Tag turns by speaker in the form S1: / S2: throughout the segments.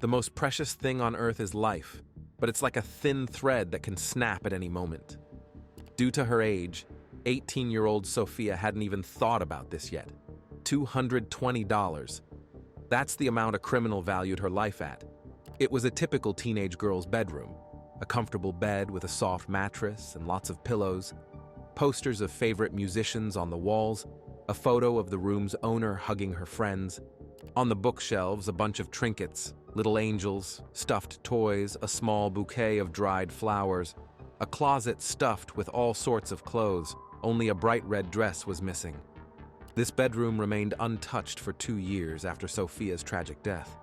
S1: The most precious thing on earth is life, but it's like a thin thread that can snap at any moment. Due to her age, 18-year-old Sophia hadn't even thought about this yet. $220. That's the amount a criminal valued her life at. It was a typical teenage girl's bedroom. A comfortable bed with a soft mattress and lots of pillows, posters of favorite musicians on the walls, a photo of the room's owner hugging her friends. On the bookshelves, a bunch of trinkets, little angels, stuffed toys, a small bouquet of dried flowers, a closet stuffed with all sorts of clothes. Only a bright red dress was missing. This bedroom remained untouched for 2 years after Sophia's tragic death.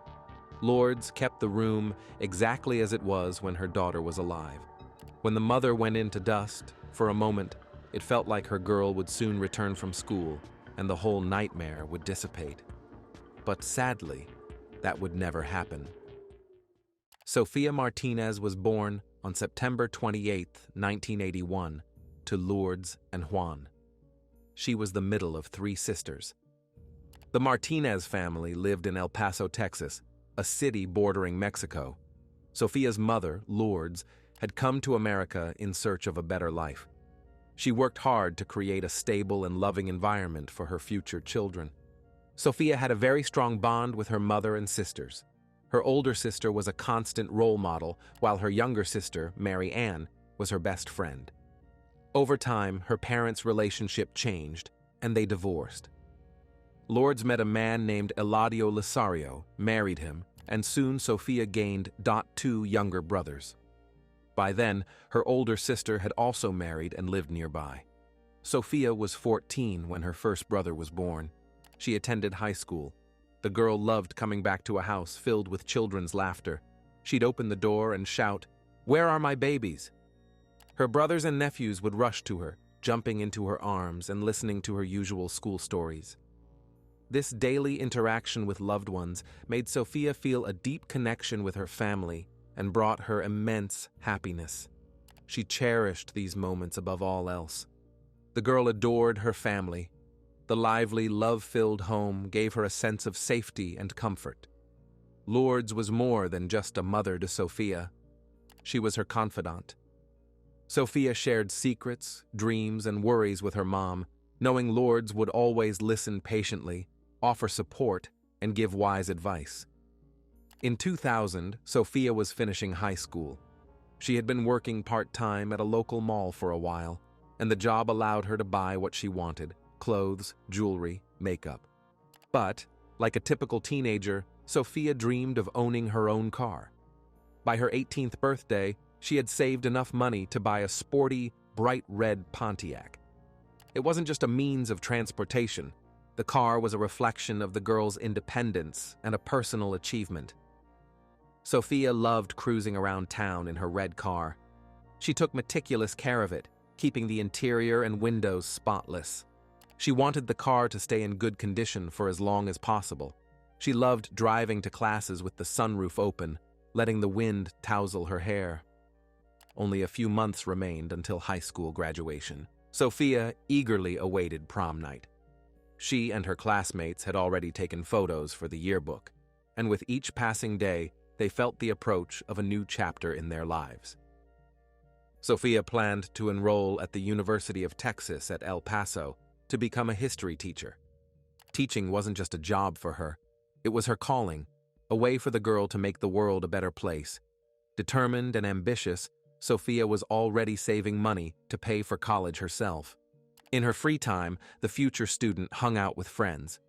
S1: Lourdes kept the room exactly as it was when her daughter was alive. When the mother went into dust, for a moment, it felt like her girl would soon return from school and the whole nightmare would dissipate. But sadly, that would never happen. Sophia Martinez was born on September 28, 1981, to Lourdes and Juan. She was the middle of 3 sisters. The Martinez family lived in El Paso, Texas, a city bordering Mexico. Sophia's mother, Lourdes, had come to America in search of a better life. She worked hard to create a stable and loving environment for her future children. Sophia had a very strong bond with her mother and sisters. Her older sister was a constant role model, while her younger sister, Mary Ann, was her best friend. Over time, her parents' relationship changed, and they divorced. Lourdes met a man named Eladio Lisario, married him, and soon Sophia gained 2 younger brothers. By then, her older sister had also married and lived nearby. Sophia was 14 when her first brother was born. She attended high school. The girl loved coming back to a house filled with children's laughter. She'd open the door and shout, "Where are my babies?" Her brothers and nephews would rush to her, jumping into her arms and listening to her usual school stories. This daily interaction with loved ones made Sophia feel a deep connection with her family and brought her immense happiness. She cherished these moments above all else. The girl adored her family. The lively, love-filled home gave her a sense of safety and comfort. Lourdes was more than just a mother to Sophia. She was her confidant. Sophia shared secrets, dreams, and worries with her mom, knowing Lourdes would always listen patiently, offer support, and give wise advice. In 2000, Sophia was finishing high school. She had been working part-time at a local mall for a while, and the job allowed her to buy what she wanted: clothes, jewelry, makeup. But, like a typical teenager, Sophia dreamed of owning her own car. By her 18th birthday, she had saved enough money to buy a sporty, bright red Pontiac. It wasn't just a means of transportation. The car was a reflection of the girl's independence and a personal achievement. Sophia loved cruising around town in her red car. She took meticulous care of it, keeping the interior and windows spotless. She wanted the car to stay in good condition for as long as possible. She loved driving to classes with the sunroof open, letting the wind tousle her hair. Only a few months remained until high school graduation. Sophia eagerly awaited prom night. She and her classmates had already taken photos for the yearbook, and with each passing day, they felt the approach of a new chapter in their lives. Sophia planned to enroll at the University of Texas at El Paso to become a history teacher. Teaching wasn't just a job for her. It was her calling, a way for the girl to make the world a better place. Determined and ambitious, Sophia was already saving money to pay for college herself. In her free time, the future student hung out with friends.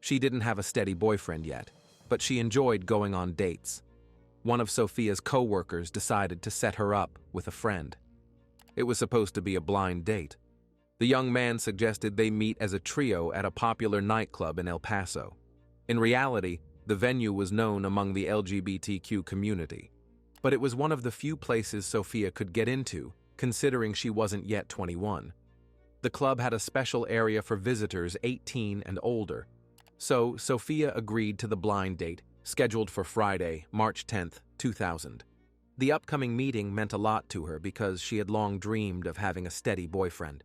S1: She didn't have a steady boyfriend yet, but she enjoyed going on dates. One of Sophia's co-workers decided to set her up with a friend. It was supposed to be a blind date. The young man suggested they meet as a trio at a popular nightclub in El Paso. In reality, the venue was known among the LGBTQ community, but it was one of the few places Sophia could get into, considering she wasn't yet 21. The club had a special area for visitors 18 and older, so Sophia agreed to the blind date, scheduled for Friday, March 10, 2000. The upcoming meeting meant a lot to her because she had long dreamed of having a steady boyfriend.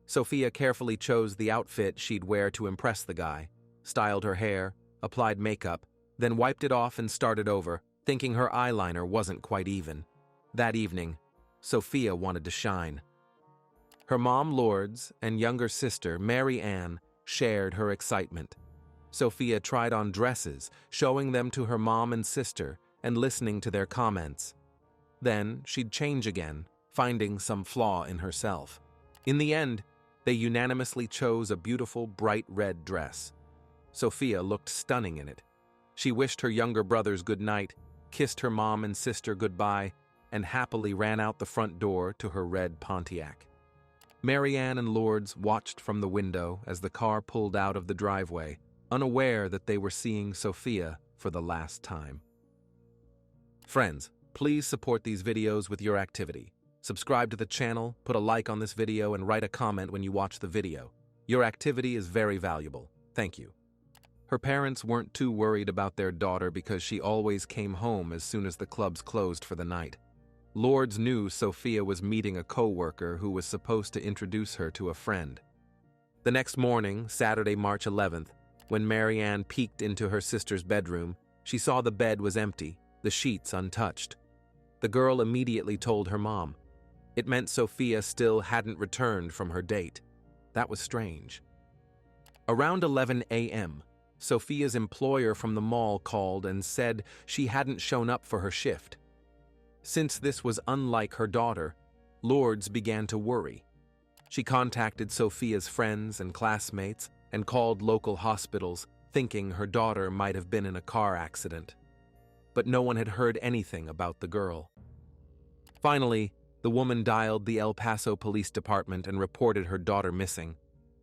S1: Sophia carefully chose the outfit she'd wear to impress the guy, styled her hair, applied makeup, then wiped it off and started over, thinking her eyeliner wasn't quite even. That evening, Sophia wanted to shine. Her mom, Lourdes, and younger sister, Mary Ann, shared her excitement. Sophia tried on dresses, showing them to her mom and sister and listening to their comments. Then she'd change again, finding some flaw in herself. In the end, they unanimously chose a beautiful, bright red dress. Sophia looked stunning in it. She wished her younger brothers good night, kissed her mom and sister goodbye, and happily ran out the front door to her red Pontiac. Mary Ann and Lourdes watched from the window as the car pulled out of the driveway, unaware that they were seeing Sophia for the last time. Friends, please support these videos with your activity. Subscribe to the channel, put a like on this video, and write a comment when you watch the video. Your activity is very valuable. Thank you. Her parents weren't too worried about their daughter because she always came home as soon as the clubs closed for the night. Lourdes knew Sophia was meeting a co-worker who was supposed to introduce her to a friend. The next morning, Saturday, March 11th, when Mary Ann peeked into her sister's bedroom, she saw the bed was empty, the sheets untouched. The girl immediately told her mom. It meant Sophia still hadn't returned from her date. That was strange. Around 11 a.m., Sophia's employer from the mall called and said she hadn't shown up for her shift. Since this was unlike her daughter, Lourdes began to worry. She contacted Sophia's friends and classmates and called local hospitals, thinking her daughter might have been in a car accident. But no one had heard anything about the girl. Finally, the woman dialed the El Paso Police Department and reported her daughter missing.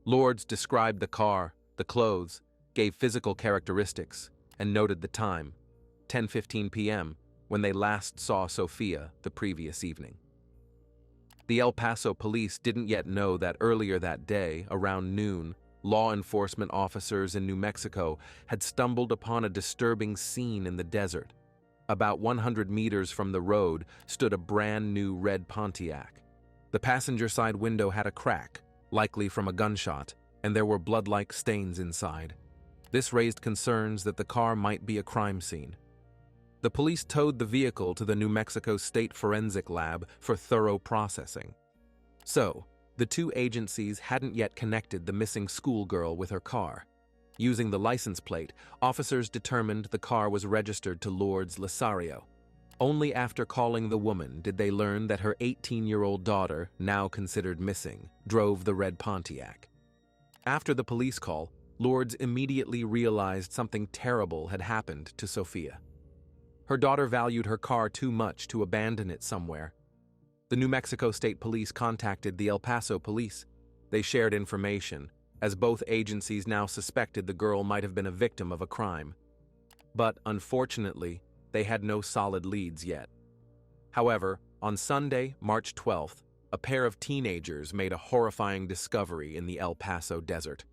S1: Lourdes described the car, the clothes, gave physical characteristics, and noted the time, 10:15 p.m., when they last saw Sophia the previous evening. The El Paso police didn't yet know that earlier that day, around noon, law enforcement officers in New Mexico had stumbled upon a disturbing scene in the desert. About 100 meters from the road stood a brand new red Pontiac. The passenger side window had a crack, likely from a gunshot, and there were blood-like stains inside. This raised concerns that the car might be a crime scene. The police towed the vehicle to the New Mexico State Forensic Lab for thorough processing. So, the two agencies hadn't yet connected the missing schoolgirl with her car. Using the license plate, officers determined the car was registered to Lourdes Lasario. Only after calling the woman did they learn that her 18-year-old daughter, now considered missing, drove the red Pontiac. After the police call, Lourdes immediately realized something terrible had happened to Sophia. Her daughter valued her car too much to abandon it somewhere. The New Mexico State Police contacted the El Paso Police. They shared information, as both agencies now suspected the girl might have been a victim of a crime. But, unfortunately, they had no solid leads yet. However, on Sunday, March 12th, a pair of teenagers made a horrifying discovery in the El Paso desert.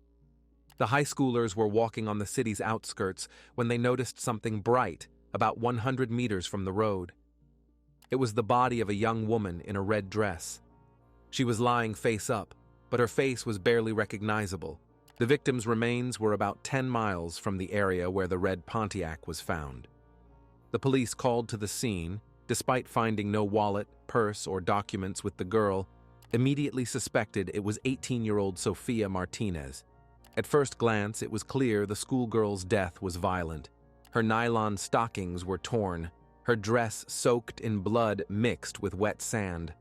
S1: The high schoolers were walking on the city's outskirts when they noticed something bright about 100 meters from the road. It was the body of a young woman in a red dress. She was lying face up, but her face was barely recognizable. The victim's remains were about 10 miles from the area where the red Pontiac was found. The police called to the scene, despite finding no wallet, purse, or documents with the girl, immediately suspected it was 18-year-old Sophia Martinez. At first glance, it was clear the schoolgirl's death was violent. Her nylon stockings were torn, her dress soaked in blood mixed with wet sand.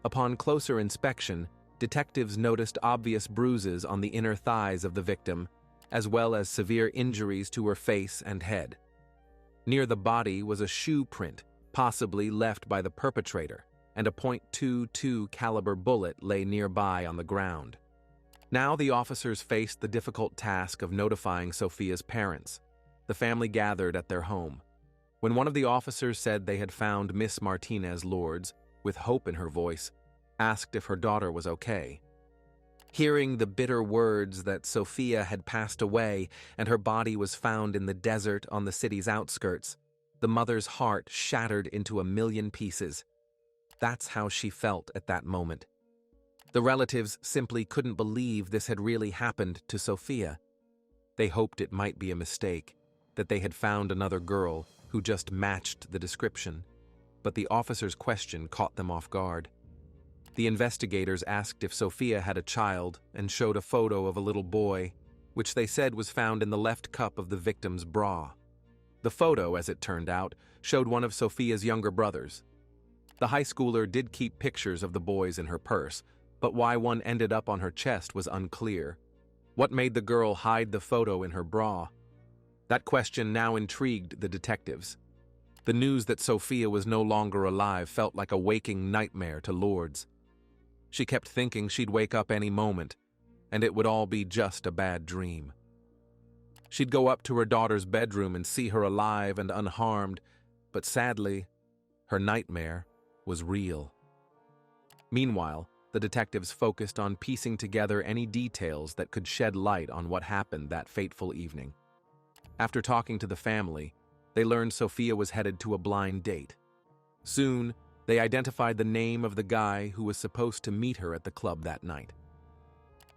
S1: Upon closer inspection, detectives noticed obvious bruises on the inner thighs of the victim, as well as severe injuries to her face and head. Near the body was a shoe print, possibly left by the perpetrator, and a .22 caliber bullet lay nearby on the ground. Now the officers faced the difficult task of notifying Sophia's parents. The family gathered at their home. When one of the officers said they had found Miss Martinez, Lourdes, with hope in her voice, asked if her daughter was okay. Hearing the bitter words that Sophia had passed away and her body was found in the desert on the city's outskirts, the mother's heart shattered into a million pieces. That's how she felt at that moment. The relatives simply couldn't believe this had really happened to Sophia. They hoped it might be a mistake, that they had found another girl who just matched the description, but the officer's question caught them off guard. The investigators asked if Sophia had a child and showed a photo of a little boy, which they said was found in the left cup of the victim's bra. The photo, as it turned out, showed one of Sophia's younger brothers. The high schooler did keep pictures of the boys in her purse, but why one ended up on her chest was unclear. What made the girl hide the photo in her bra? That question now intrigued the detectives. The news that Sophia was no longer alive felt like a waking nightmare to Lourdes. She kept thinking she'd wake up any moment, and it would all be just a bad dream. She'd go up to her daughter's bedroom and see her alive and unharmed, but sadly, her nightmare was real. Meanwhile, the detectives focused on piecing together any details that could shed light on what happened that fateful evening. After talking to the family, they learned Sophia was headed to a blind date. Soon, they identified the name of the guy who was supposed to meet her at the club that night.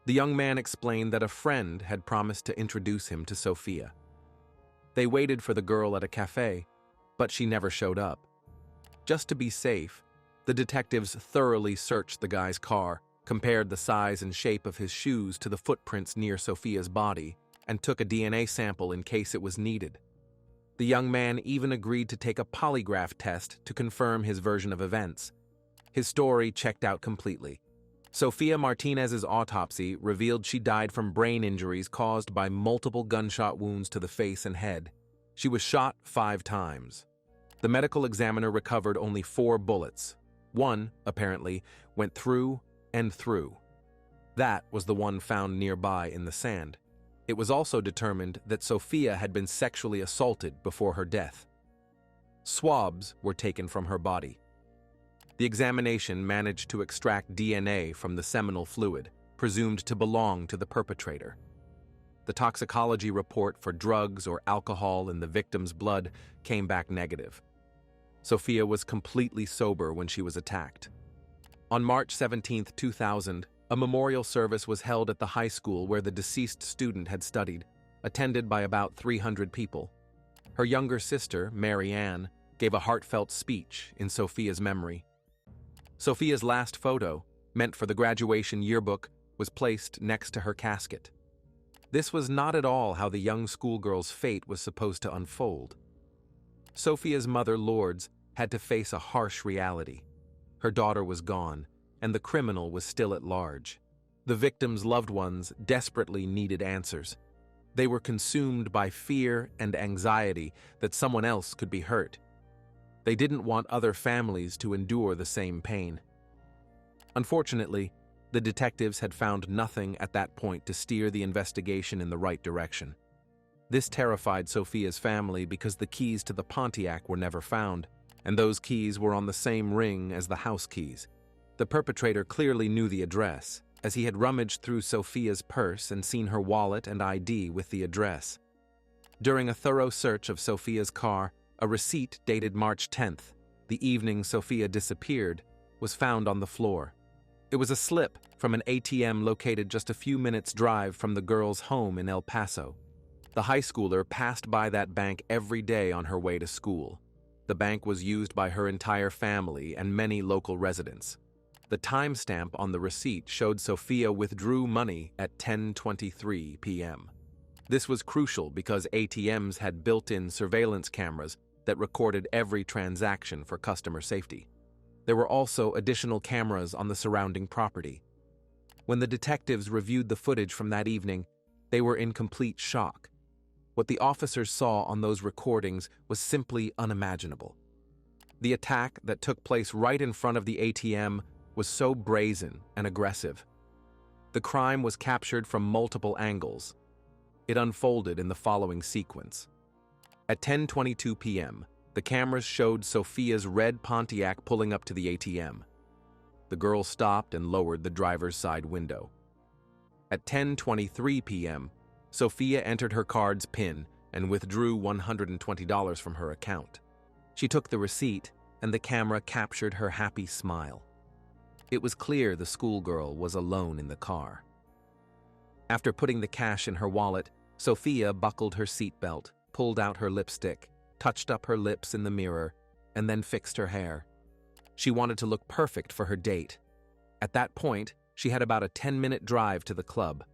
S1: The young man explained that a friend had promised to introduce him to Sophia. They waited for the girl at a cafe, but she never showed up. Just to be safe, the detectives thoroughly searched the guy's car, compared the size and shape of his shoes to the footprints near Sophia's body, and took a DNA sample in case it was needed. The young man even agreed to take a polygraph test to confirm his version of events. His story checked out completely. Sophia Martinez's autopsy revealed she died from brain injuries caused by multiple gunshot wounds to the face and head. She was shot 5 times. The medical examiner recovered only 4 bullets. One, apparently, went through and through. That was the one found nearby in the sand. It was also determined that Sophia had been sexually assaulted before her death. Swabs were taken from her body. The examination managed to extract DNA from the seminal fluid, presumed to belong to the perpetrator. The toxicology report for drugs or alcohol in the victim's blood came back negative. Sophia was completely sober when she was attacked. On March 17, 2000, a memorial service was held at the high school where the deceased student had studied, attended by about 300 people. Her younger sister, Mary Ann, gave a heartfelt speech in Sophia's memory. Sophia's last photo, meant for the graduation yearbook, was placed next to her casket. This was not at all how the young schoolgirl's fate was supposed to unfold. Sophia's mother, Lourdes, had to face a harsh reality. Her daughter was gone, and the criminal was still at large. The victim's loved ones desperately needed answers. They were consumed by fear and anxiety that someone else could be hurt. They didn't want other families to endure the same pain. Unfortunately, the detectives had found nothing at that point to steer the investigation in the right direction. This terrified Sophia's family because the keys to the Pontiac were never found, and those keys were on the same ring as the house keys. The perpetrator clearly knew the address, as he had rummaged through Sophia's purse and seen her wallet and ID with the address. During a thorough search of Sophia's car, a receipt dated March 10th, the evening Sophia disappeared, was found on the floor. It was a slip from an ATM located just a few minutes' drive from the girl's home in El Paso. The high schooler passed by that bank every day on her way to school. The bank was used by her entire family and many local residents. The timestamp on the receipt showed Sophia withdrew money at 10:23 p.m. This was crucial because ATMs had built-in surveillance cameras that recorded every transaction for customer safety. There were also additional cameras on the surrounding property. When the detectives reviewed the footage from that evening, they were in complete shock. What the officers saw on those recordings was simply unimaginable. The attack that took place right in front of the ATM was so brazen and aggressive. The crime was captured from multiple angles. It unfolded in the following sequence. At 10:22 p.m., the cameras showed Sophia's red Pontiac pulling up to the ATM. The girl stopped and lowered the driver's side window. At 10:23 p.m., Sophia entered her card's PIN and withdrew $120 from her account. She took the receipt, and the camera captured her happy smile. It was clear the schoolgirl was alone in the car. After putting the cash in her wallet, Sophia buckled her seatbelt, pulled out her lipstick, touched up her lips in the mirror, and then fixed her hair. She wanted to look perfect for her date. At that point, she had about a 10-minute drive to the club.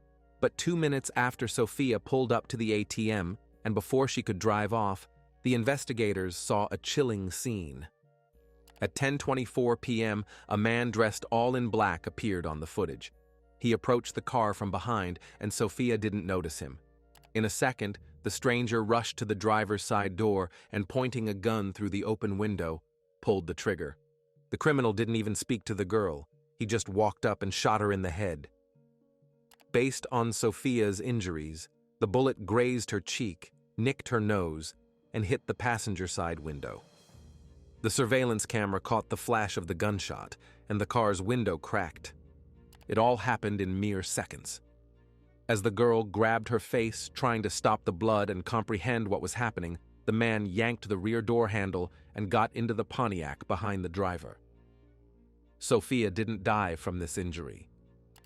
S1: But 2 minutes after Sophia pulled up to the ATM, and before she could drive off, the investigators saw a chilling scene. At 10:24 p.m., a man dressed all in black appeared on the footage. He approached the car from behind, and Sophia didn't notice him. In a second, the stranger rushed to the driver's side door and, pointing a gun through the open window, pulled the trigger. The criminal didn't even speak to the girl. He just walked up and shot her in the head. Based on Sophia's injuries, the bullet grazed her cheek, nicked her nose, and hit the passenger side window. The surveillance camera caught the flash of the gunshot, and the car's window cracked. It all happened in mere seconds. As the girl grabbed her face, trying to stop the blood and comprehend what was happening, the man yanked the rear door handle and got into the Pontiac behind the driver. Sophia didn't die from this injury.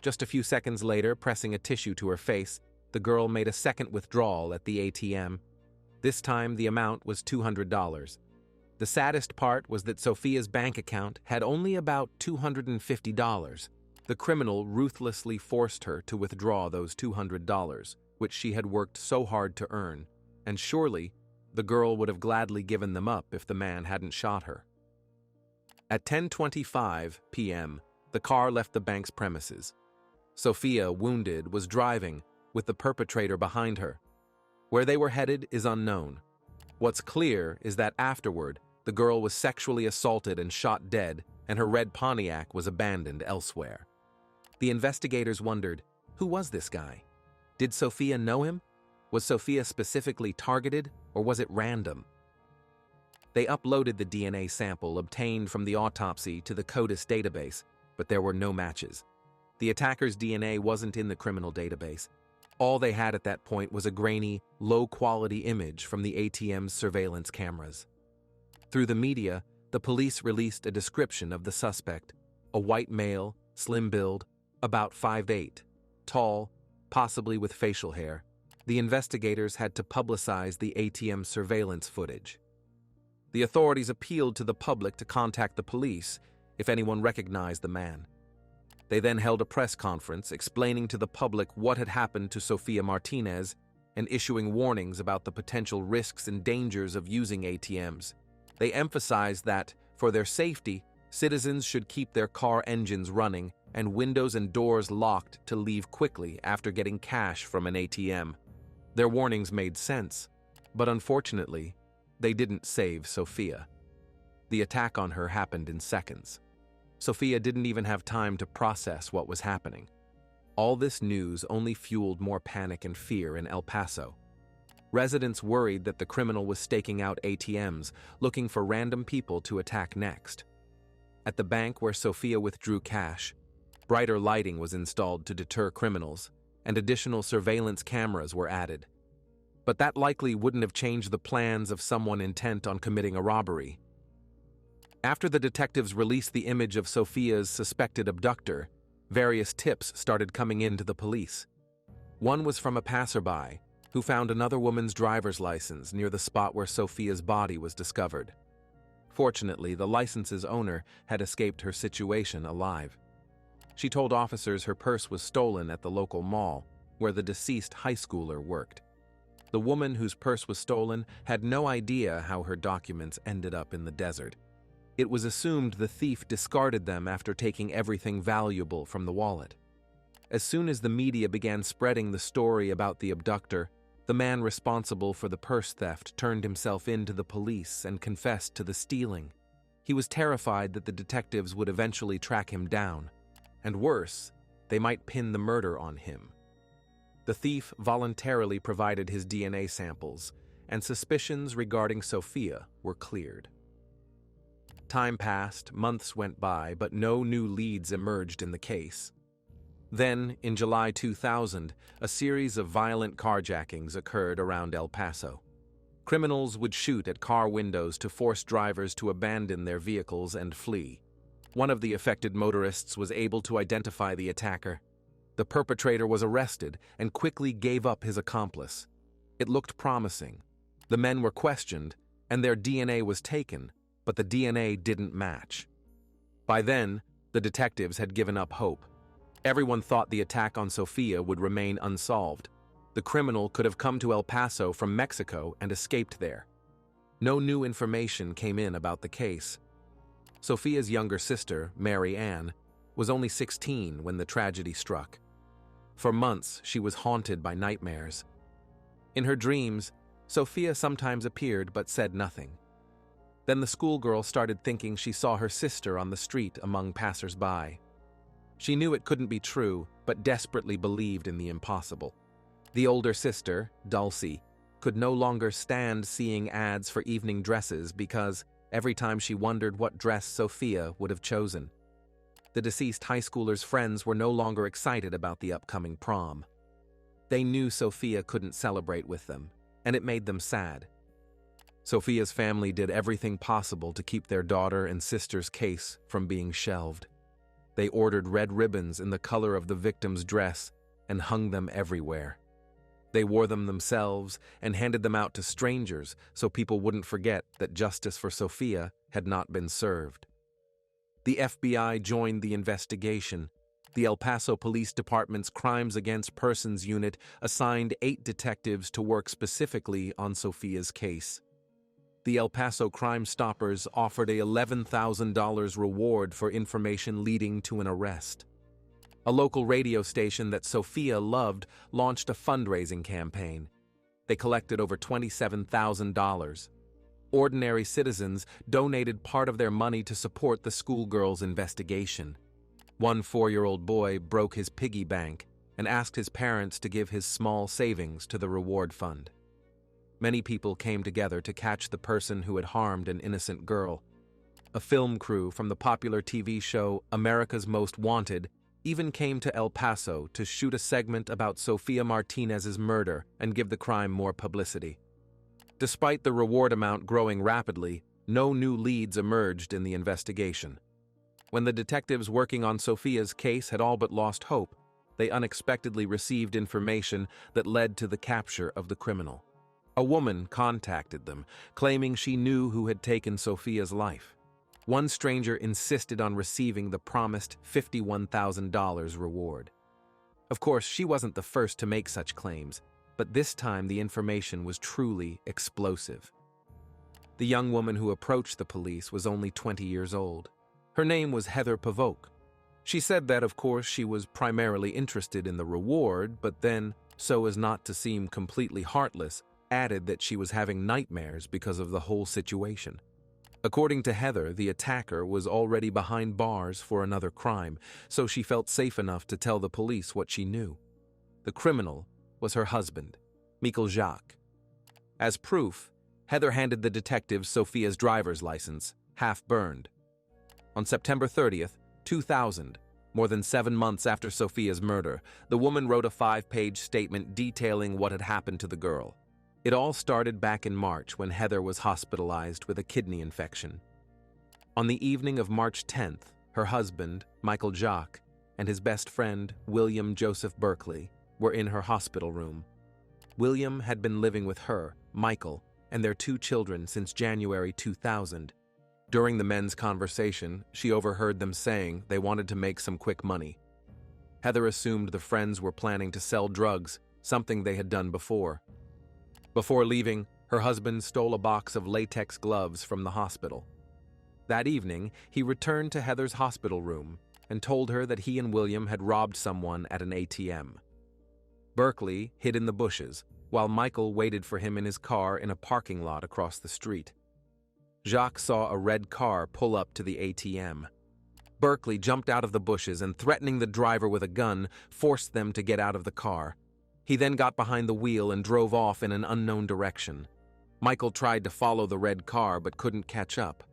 S1: Just a few seconds later, pressing a tissue to her face, the girl made a second withdrawal at the ATM. This time, the amount was $200. The saddest part was that Sophia's bank account had only about $250. The criminal ruthlessly forced her to withdraw those $200, which she had worked so hard to earn, and surely the girl would have gladly given them up if the man hadn't shot her. At 10:25 p.m., the car left the bank's premises. Sophia, wounded, was driving, with the perpetrator behind her. Where they were headed is unknown. What's clear is that afterward, the girl was sexually assaulted and shot dead, and her red Pontiac was abandoned elsewhere. The investigators wondered, who was this guy? Did Sophia know him? Was Sophia specifically targeted, or was it random? They uploaded the DNA sample obtained from the autopsy to the CODIS database, but there were no matches. The attacker's DNA wasn't in the criminal database. All they had at that point was a grainy, low-quality image from the ATM's surveillance cameras. Through the media, the police released a description of the suspect: a white male, slim-build, about 5'8", tall, possibly with facial hair. The investigators had to publicize the ATM surveillance footage. The authorities appealed to the public to contact the police if anyone recognized the man. They then held a press conference explaining to the public what had happened to Sophia Martinez and issuing warnings about the potential risks and dangers of using ATMs. They emphasized that, for their safety, citizens should keep their car engines running and windows and doors locked to leave quickly after getting cash from an ATM. Their warnings made sense, but unfortunately, they didn't save Sophia. The attack on her happened in seconds. Sophia didn't even have time to process what was happening. All this news only fueled more panic and fear in El Paso. Residents worried that the criminal was staking out ATMs, looking for random people to attack next. At the bank where Sophia withdrew cash, brighter lighting was installed to deter criminals, and additional surveillance cameras were added. But that likely wouldn't have changed the plans of someone intent on committing a robbery. After the detectives released the image of Sophia's suspected abductor, various tips started coming in to the police. One was from a passerby who found another woman's driver's license near the spot where Sophia's body was discovered. Fortunately, the license's owner had escaped her situation alive. She told officers her purse was stolen at the local mall, where the deceased high schooler worked. The woman whose purse was stolen had no idea how her documents ended up in the desert. It was assumed the thief discarded them after taking everything valuable from the wallet. As soon as the media began spreading the story about the abductor, the man responsible for the purse theft turned himself in to the police and confessed to the stealing. He was terrified that the detectives would eventually track him down. And worse, they might pin the murder on him. The thief voluntarily provided his DNA samples, and suspicions regarding Sophia were cleared. Time passed, months went by, but no new leads emerged in the case. Then, in July 2000, a series of violent carjackings occurred around El Paso. Criminals would shoot at car windows to force drivers to abandon their vehicles and flee. One of the affected motorists was able to identify the attacker. The perpetrator was arrested and quickly gave up his accomplice. It looked promising. The men were questioned, and their DNA was taken, but the DNA didn't match. By then, the detectives had given up hope. Everyone thought the attack on Sophia would remain unsolved. The criminal could have come to El Paso from Mexico and escaped there. No new information came in about the case. Sophia's younger sister, Mary Ann, was only 16 when the tragedy struck. For months, she was haunted by nightmares. In her dreams, Sophia sometimes appeared but said nothing. Then the schoolgirl started thinking she saw her sister on the street among passers-by. She knew it couldn't be true, but desperately believed in the impossible. The older sister, Dulcie, could no longer stand seeing ads for evening dresses because every time she wondered what dress Sophia would have chosen. The deceased high schooler's friends were no longer excited about the upcoming prom. They knew Sophia couldn't celebrate with them, and it made them sad. Sophia's family did everything possible to keep their daughter and sister's case from being shelved. They ordered red ribbons in the color of the victim's dress and hung them everywhere. They wore them themselves and handed them out to strangers so people wouldn't forget that justice for Sophia had not been served. The FBI joined the investigation. The El Paso Police Department's Crimes Against Persons unit assigned 8 detectives to work specifically on Sophia's case. The El Paso Crime Stoppers offered a $11,000 reward for information leading to an arrest. A local radio station that Sophia loved launched a fundraising campaign. They collected over $27,000. Ordinary citizens donated part of their money to support the schoolgirl's investigation. One 4-year-old boy broke his piggy bank and asked his parents to give his small savings to the reward fund. Many people came together to catch the person who had harmed an innocent girl. A film crew from the popular TV show America's Most Wanted even came to El Paso to shoot a segment about Sophia Martinez's murder and give the crime more publicity. Despite the reward amount growing rapidly, no new leads emerged in the investigation. When the detectives working on Sophia's case had all but lost hope, they unexpectedly received information that led to the capture of the criminal. A woman contacted them, claiming she knew who had taken Sophia's life. One stranger insisted on receiving the promised $51,000 reward. Of course, she wasn't the first to make such claims, but this time the information was truly explosive. The young woman who approached the police was only 20 years old. Her name was Heather Pavoke. She said that, of course, she was primarily interested in the reward, but then, so as not to seem completely heartless, added that she was having nightmares because of the whole situation. According to Heather, the attacker was already behind bars for another crime, so she felt safe enough to tell the police what she knew. The criminal was her husband, Michael Jacques. As proof, Heather handed the detectives Sophia's driver's license, half burned. On September 30th, 2000, more than 7 months after Sophia's murder, the woman wrote a 5-page statement detailing what had happened to the girl. It all started back in March when Heather was hospitalized with a kidney infection. On the evening of March 10th, her husband, Michael Jacques, and his best friend, William Joseph Berkeley, were in her hospital room. William had been living with her, Michael, and their 2 children since January 2000. During the men's conversation, she overheard them saying they wanted to make some quick money. Heather assumed the friends were planning to sell drugs, something they had done before. Before leaving, her husband stole a box of latex gloves from the hospital. That evening, he returned to Heather's hospital room and told her that he and William had robbed someone at an ATM. Berkeley hid in the bushes, while Michael waited for him in his car in a parking lot across the street. Jacques saw a red car pull up to the ATM. Berkeley jumped out of the bushes and, threatening the driver with a gun, forced them to get out of the car. He then got behind the wheel and drove off in an unknown direction. Michael tried to follow the red car but couldn't catch up.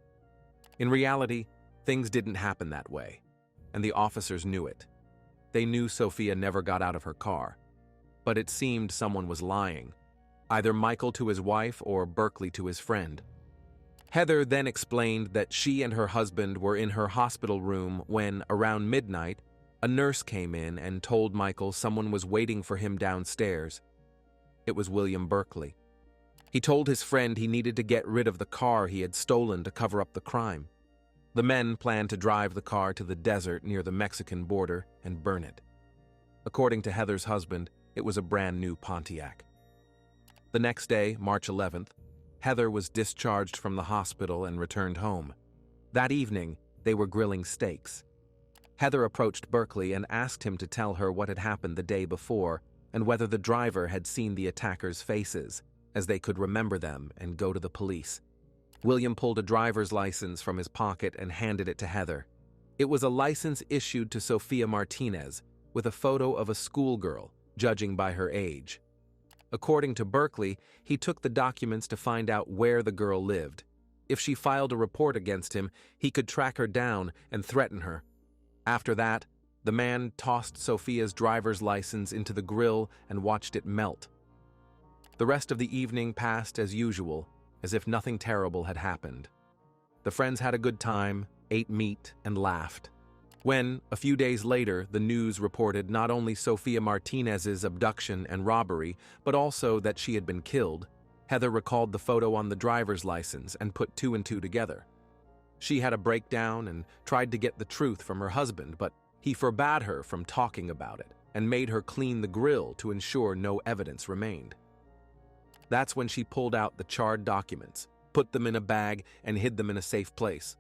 S1: In reality, things didn't happen that way, and the officers knew it. They knew Sophia never got out of her car, but it seemed someone was lying, either Michael to his wife or Berkeley to his friend. Heather then explained that she and her husband were in her hospital room when, around midnight, a nurse came in and told Michael someone was waiting for him downstairs. It was William Berkeley. He told his friend he needed to get rid of the car he had stolen to cover up the crime. The men planned to drive the car to the desert near the Mexican border and burn it. According to Heather's husband, it was a brand new Pontiac. The next day, March 11th, Heather was discharged from the hospital and returned home. That evening, they were grilling steaks. Heather approached Berkeley and asked him to tell her what had happened the day before and whether the driver had seen the attackers' faces, as they could remember them and go to the police. William pulled a driver's license from his pocket and handed it to Heather. It was a license issued to Sophia Martinez, with a photo of a schoolgirl, judging by her age. According to Berkeley, he took the documents to find out where the girl lived. If she filed a report against him, he could track her down and threaten her. After that, the man tossed Sophia's driver's license into the grill and watched it melt. The rest of the evening passed as usual, as if nothing terrible had happened. The friends had a good time, ate meat, and laughed. When, a few days later, the news reported not only Sophia Martinez's abduction and robbery, but also that she had been killed, Heather recalled the photo on the driver's license and put two and two together. She had a breakdown and tried to get the truth from her husband, but he forbade her from talking about it and made her clean the grill to ensure no evidence remained. That's when she pulled out the charred documents, put them in a bag, and hid them in a safe place.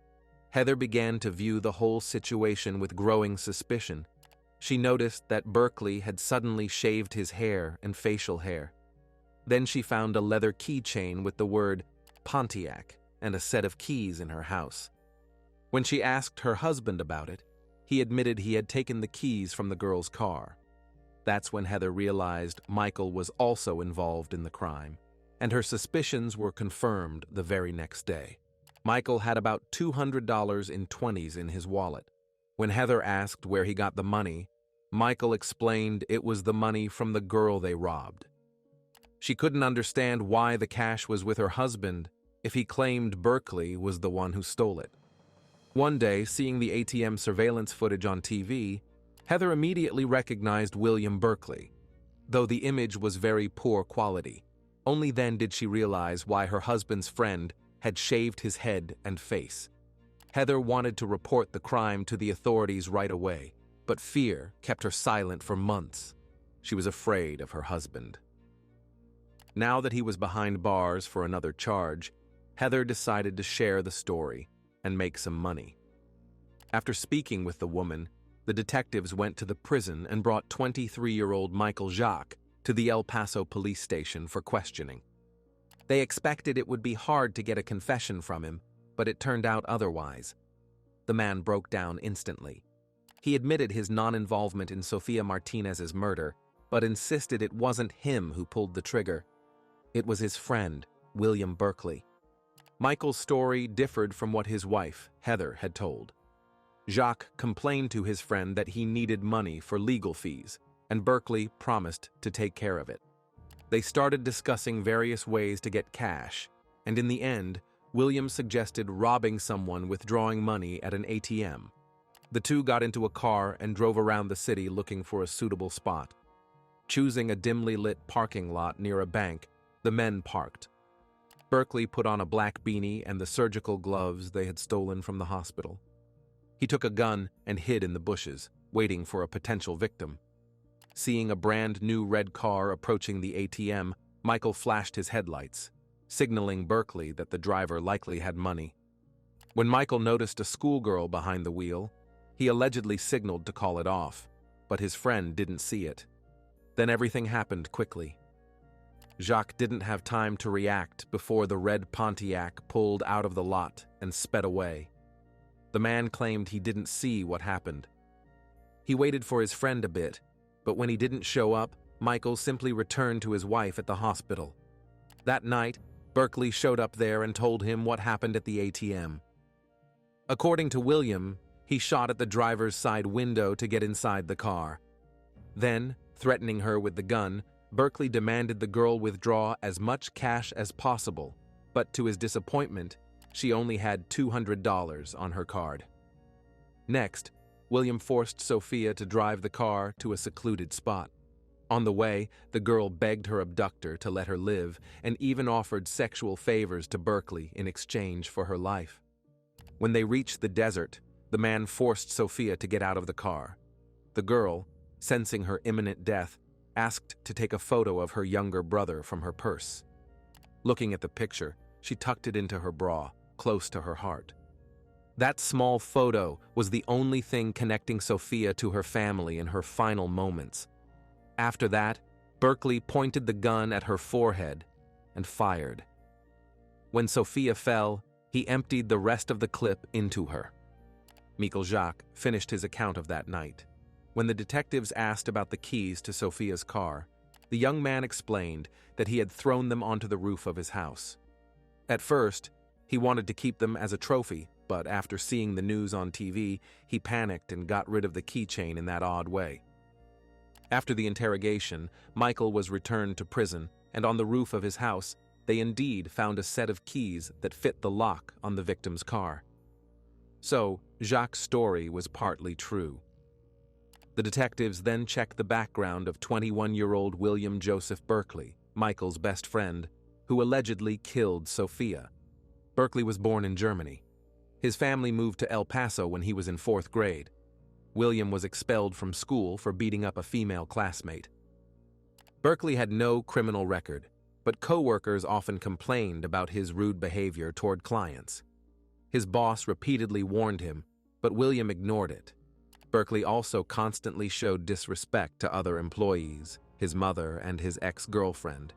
S1: Heather began to view the whole situation with growing suspicion. She noticed that Berkeley had suddenly shaved his hair and facial hair. Then she found a leather keychain with the word Pontiac and a set of keys in her house. When she asked her husband about it, he admitted he had taken the keys from the girl's car. That's when Heather realized Michael was also involved in the crime, and her suspicions were confirmed the very next day. Michael had about $200 in 20s in his wallet. When Heather asked where he got the money, Michael explained it was the money from the girl they robbed. She couldn't understand why the cash was with her husband if he claimed Berkeley was the one who stole it. One day, seeing the ATM surveillance footage on TV, Heather immediately recognized William Berkeley, though the image was very poor quality. Only then did she realize why her husband's friend had shaved his head and face. Heather wanted to report the crime to the authorities right away, but fear kept her silent for months. She was afraid of her husband. Now that he was behind bars for another charge, Heather decided to share the story and make some money. After speaking with the woman, the detectives went to the prison and brought 23-year-old Michael Jacques to the El Paso police station for questioning. They expected it would be hard to get a confession from him, but it turned out otherwise. The man broke down instantly. He admitted his non-involvement in Sophia Martinez's murder, but insisted it wasn't him who pulled the trigger. It was his friend, William Berkeley. Michael's story differed from what his wife, Heather, had told. Jacques complained to his friend that he needed money for legal fees, and Berkeley promised to take care of it. They started discussing various ways to get cash, and in the end, William suggested robbing someone withdrawing money at an ATM. The two got into a car and drove around the city looking for a suitable spot. Choosing a dimly lit parking lot near a bank, the men parked. Berkeley put on a black beanie and the surgical gloves they had stolen from the hospital. He took a gun and hid in the bushes, waiting for a potential victim. Seeing a brand new red car approaching the ATM, Michael flashed his headlights, signaling Berkeley that the driver likely had money. When Michael noticed a schoolgirl behind the wheel, he allegedly signaled to call it off, but his friend didn't see it. Then everything happened quickly. Jacques didn't have time to react before the red Pontiac pulled out of the lot and sped away. The man claimed he didn't see what happened. He waited for his friend a bit, but when he didn't show up, Michael simply returned to his wife at the hospital. That night, Berkeley showed up there and told him what happened at the ATM. According to William, he shot at the driver's side window to get inside the car. Then, threatening her with the gun, Berkeley demanded the girl withdraw as much cash as possible, but to his disappointment, she only had $200 on her card. Next, William forced Sophia to drive the car to a secluded spot. On the way, the girl begged her abductor to let her live and even offered sexual favors to Berkeley in exchange for her life. When they reached the desert, the man forced Sophia to get out of the car. The girl, sensing her imminent death, asked to take a photo of her younger brother from her purse. Looking at the picture, she tucked it into her bra, close to her heart. That small photo was the only thing connecting Sophia to her family in her final moments. After that, Berkeley pointed the gun at her forehead and fired. When Sophia fell, he emptied the rest of the clip into her. Michael Jacques finished his account of that night. When the detectives asked about the keys to Sophia's car, the young man explained that he had thrown them onto the roof of his house. At first, he wanted to keep them as a trophy, but after seeing the news on TV, he panicked and got rid of the keychain in that odd way. After the interrogation, Michael was returned to prison, and on the roof of his house, they indeed found a set of keys that fit the lock on the victim's car. So, Jacques' story was partly true. The detectives then checked the background of 21-year-old William Joseph Berkeley, Michael's best friend, who allegedly killed Sophia. Berkeley was born in Germany. His family moved to El Paso when he was in 4th grade. William was expelled from school for beating up a female classmate. Berkeley had no criminal record, but co-workers often complained about his rude behavior toward clients. His boss repeatedly warned him, but William ignored it. Berkeley also constantly showed disrespect to other employees, his mother and his ex-girlfriend.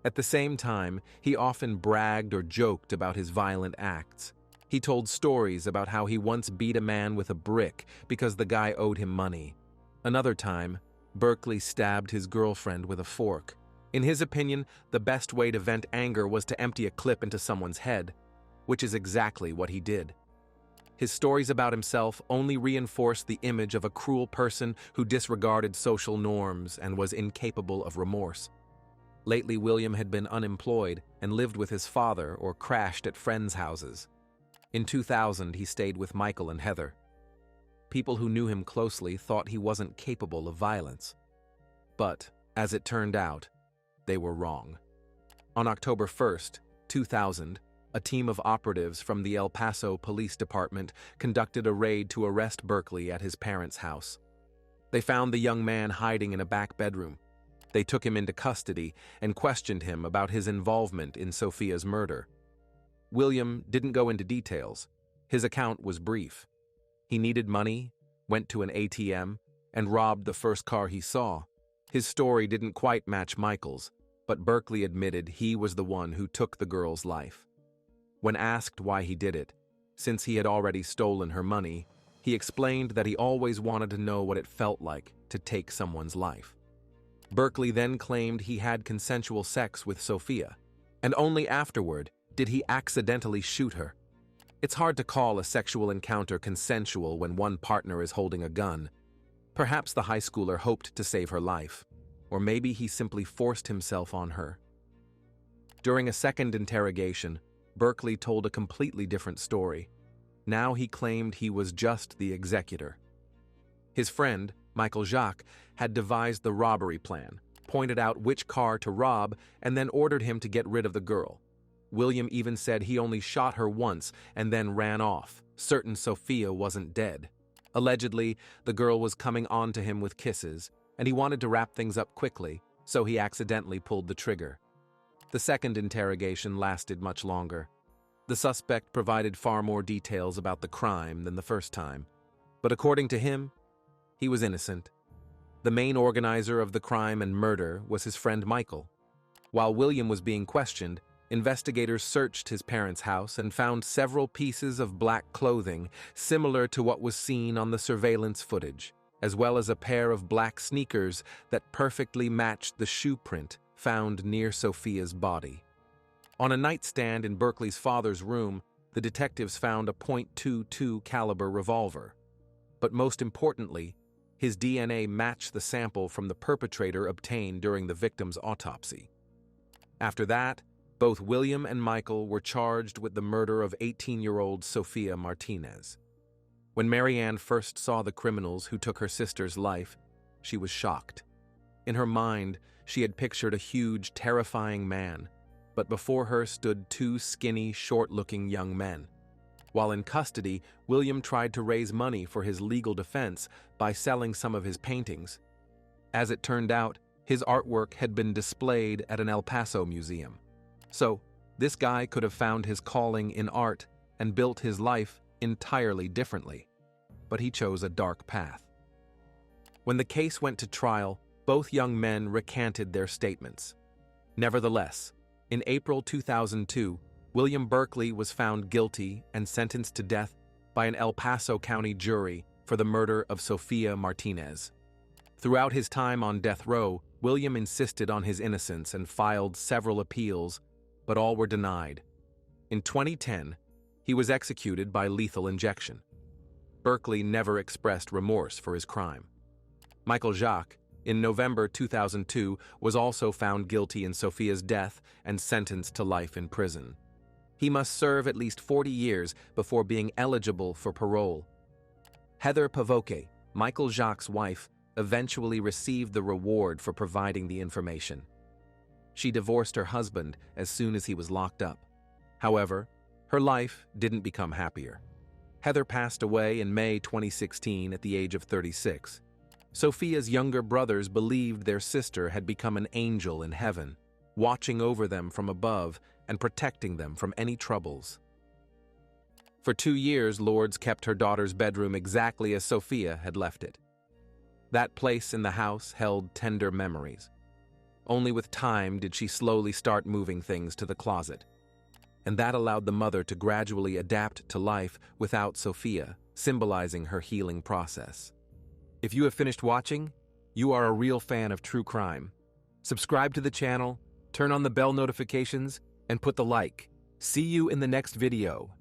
S1: At the same time, he often bragged or joked about his violent acts. He told stories about how he once beat a man with a brick because the guy owed him money. Another time, Berkeley stabbed his girlfriend with a fork. In his opinion, the best way to vent anger was to empty a clip into someone's head, which is exactly what he did. His stories about himself only reinforced the image of a cruel person who disregarded social norms and was incapable of remorse. Lately, William had been unemployed and lived with his father or crashed at friends' houses. In 2000, he stayed with Michael and Heather. People who knew him closely thought he wasn't capable of violence. But, as it turned out, they were wrong. On October 1st, 2000, a team of operatives from the El Paso Police Department conducted a raid to arrest Berkeley at his parents' house. They found the young man hiding in a back bedroom. They took him into custody and questioned him about his involvement in Sophia's murder. William didn't go into details. His account was brief. He needed money, went to an ATM, and robbed the first car he saw. His story didn't quite match Michael's, but Berkeley admitted he was the one who took the girl's life. When asked why he did it, since he had already stolen her money, he explained that he always wanted to know what it felt like to take someone's life. Berkeley then claimed he had consensual sex with Sophia, and only afterward did he accidentally shoot her. It's hard to call a sexual encounter consensual when one partner is holding a gun. Perhaps the high schooler hoped to save her life, or maybe he simply forced himself on her. During a second interrogation, Berkeley told a completely different story. Now he claimed he was just the executor. His friend, Michael Jacques, had devised the robbery plan, pointed out which car to rob, and then ordered him to get rid of the girl. William even said he only shot her once and then ran off, certain Sophia wasn't dead. Allegedly, the girl was coming on to him with kisses, and he wanted to wrap things up quickly, so he accidentally pulled the trigger. The second interrogation lasted much longer. The suspect provided far more details about the crime than the first time, but according to him, he was innocent. The main organizer of the crime and murder was his friend Michael. While William was being questioned, investigators searched his parents' house and found several pieces of black clothing similar to what was seen on the surveillance footage, as well as a pair of black sneakers that perfectly matched the shoe print found near Sophia's body. On a nightstand in Berkeley's father's room, the detectives found a .22 caliber revolver. But most importantly, his DNA matched the sample from the perpetrator obtained during the victim's autopsy. After that, both William and Michael were charged with the murder of 18-year-old Sophia Martinez. When Marianne first saw the criminals who took her sister's life, she was shocked. In her mind, she had pictured a huge, terrifying man, but before her stood two skinny, short-looking young men. While in custody, William tried to raise money for his legal defense by selling some of his paintings. As it turned out, his artwork had been displayed at an El Paso museum. So, this guy could have found his calling in art and built his life entirely differently. But he chose a dark path. When the case went to trial, both young men recanted their statements. Nevertheless, in April 2002, William Berkeley was found guilty and sentenced to death by an El Paso County jury for the murder of Sophia Martinez. Throughout his time on death row, William insisted on his innocence and filed several appeals, but all were denied. In 2010, he was executed by lethal injection. Berkeley never expressed remorse for his crime. Michael Jacques, in November 2002, was also found guilty in Sophia's death and sentenced to life in prison. He must serve at least 40 years before being eligible for parole. Heather Pavoke, Michael Jacques' wife, eventually received the reward for providing the information. She divorced her husband as soon as he was locked up. However, her life didn't become happier. Heather passed away in May 2016 at the age of 36. Sophia's younger brothers believed their sister had become an angel in heaven, watching over them from above and protecting them from any troubles. For 2 years, Lourdes kept her daughter's bedroom exactly as Sophia had left it. That place in the house held tender memories. Only with time did she slowly start moving things to the closet. And that allowed the mother to gradually adapt to life without Sophia, symbolizing her healing process. If you have finished watching, you are a real fan of true crime. Subscribe to the channel, turn on the bell notifications, and put the like. See you in the next video.